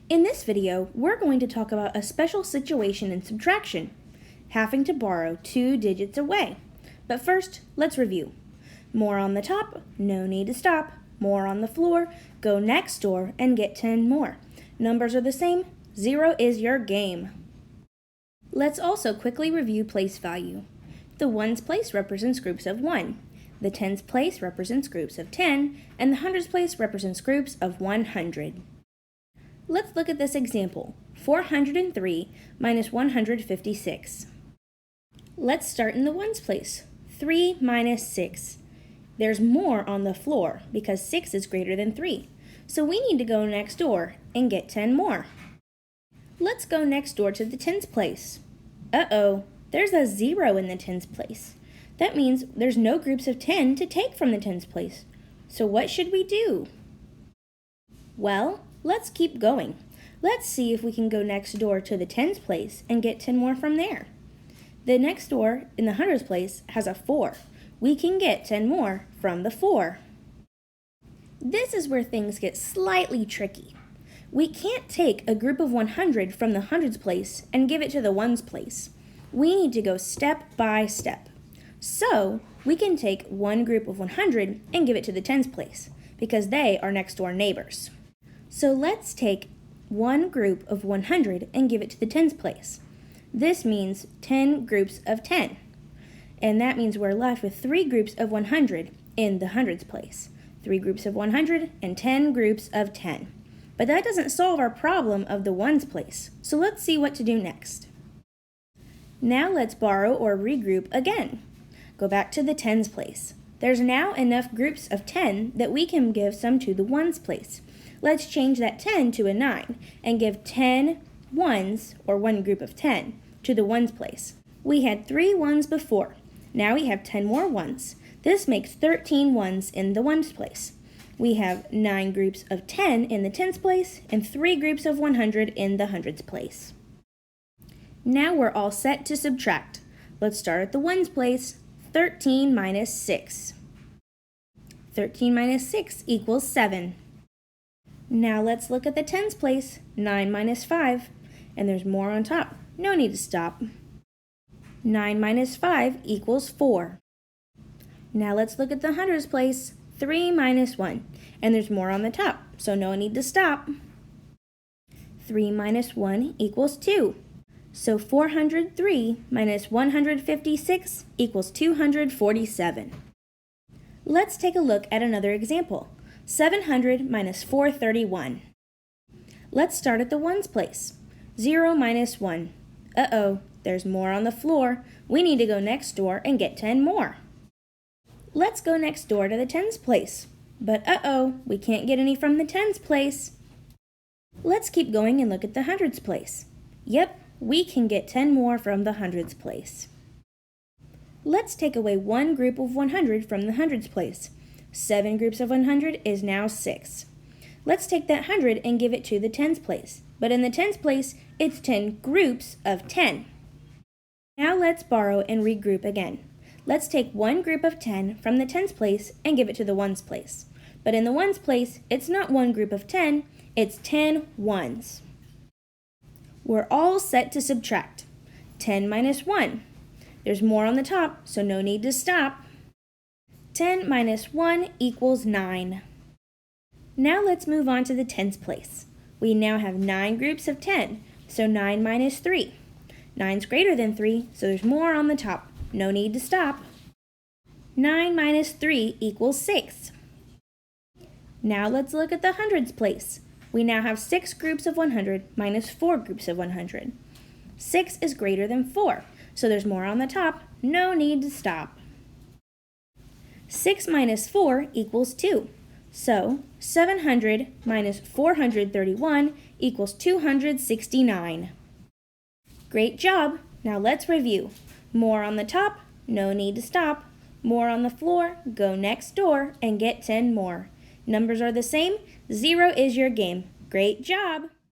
In this video, we're going to talk about a special situation in subtraction, having to borrow 2 digits away. But first, let's review. More on the top, no need to stop. More on the floor, go next door and get 10 more. Numbers are the same, 0 is your game. Let's also quickly review place value. The ones place represents groups of 1. The tens place represents groups of 10, and the hundreds place represents groups of 100. Let's look at this example, 403 minus 156. Let's start in the ones place, 3 minus 6. There's more on the floor because 6 is greater than 3, so we need to go next door and get 10 more. Let's go next door to the tens place. Uh-oh, there's a 0 in the tens place. That means there's no groups of 10 to take from the tens place. So what should we do? Well, let's keep going. Let's see if we can go next door to the tens place and get 10 more from there. The next door in the hundreds place has a 4. We can get 10 more from the 4. This is where things get slightly tricky. We can't take a group of 100 from the hundreds place and give it to the ones place. We need to go step by step. So, we can take one group of 100 and give it to the tens place, because they are next door neighbors. So let's take one group of 100 and give it to the tens place. This means 10 groups of 10. And that means we're left with 3 groups of 100 in the hundreds place. 3 groups of 100 and 10 groups of 10. But that doesn't solve our problem of the ones place. So let's see what to do next. Now let's borrow or regroup again. Go back to the tens place. There's now enough groups of 10 that we can give some to the ones place. Let's change that 10 to a 9 and give 10 ones, or one group of 10, to the ones place. We had 3 ones before. Now we have 10 more ones. This makes 13 ones in the ones place. We have 9 groups of 10 in the tens place and 3 groups of 100 in the hundreds place. Now we're all set to subtract. Let's start at the ones place. 13 minus 6. 13 minus 6 equals 7. Now let's look at the tens place. 9 minus 5. And there's more on top. No need to stop. 9 minus 5 equals 4. Now let's look at the hundreds place. 3 minus 1. And there's more on the top, so no need to stop. 3 minus 1 equals 2. So 403 minus 156 equals 247. Let's take a look at another example. 700 minus 431. Let's start at the ones place. 0 minus 1. Uh-oh, there's more on the floor. We need to go next door and get 10 more. Let's go next door to the tens place. But uh-oh, we can't get any from the tens place. Let's keep going and look at the hundreds place. Yep, we can get 10 more from the hundreds place. Let's take away one group of 100 from the hundreds place. 7 groups of 100 is now 6. Let's take that 100 and give it to the tens place. But in the tens place, it's 10 groups of 10. Now let's borrow and regroup again. Let's take one group of 10 from the tens place and give it to the ones place. But in the ones place, it's not one group of 10, it's 10 ones. We're all set to subtract. 10 minus 1. There's more on the top, so no need to stop. 10 minus 1 equals 9. Now let's move on to the tens place. We now have 9 groups of 10, so 9 minus 3. 9's greater than 3, so there's more on the top. No need to stop. 9 minus 3 equals 6. Now let's look at the hundreds place. We now have 6 groups of 100 minus 4 groups of 100. 6 is greater than 4, so there's more on the top. No need to stop. 6 minus 4 equals 2. So 700 minus 431 equals 269. Great job! Now let's review. More on the top, no need to stop. More on the floor, go next door and get 10 more. Numbers are the same, 0 is your game. Great job!